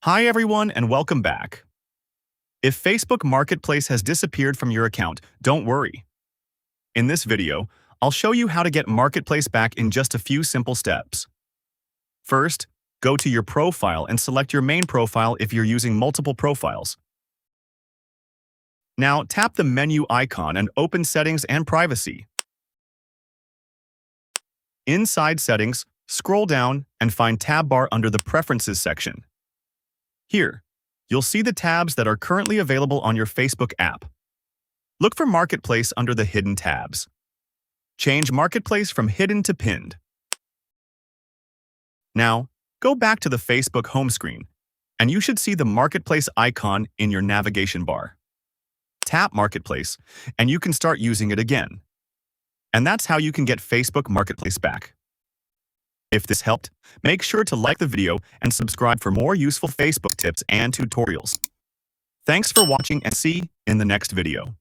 Hi everyone and welcome back. If Facebook Marketplace has disappeared from your account, don't worry. In this video, I'll show you how to get Marketplace back in just a few simple steps. First, go to your profile and select your main profile if you're using multiple profiles. Now tap the menu icon and open Settings and Privacy. Inside Settings, scroll down and find Tab Bar under the Preferences section. Here, you'll see the tabs that are currently available on your Facebook app. Look for Marketplace under the Hidden tabs. Change Marketplace from Hidden to Pinned. Now, go back to the Facebook home screen, and you should see the Marketplace icon in your navigation bar. Tap Marketplace, and you can start using it again. And that's how you can get Facebook Marketplace back. If this helped, make sure to like the video and subscribe for more useful Facebook tips and tutorials. Thanks for watching and see you in the next video.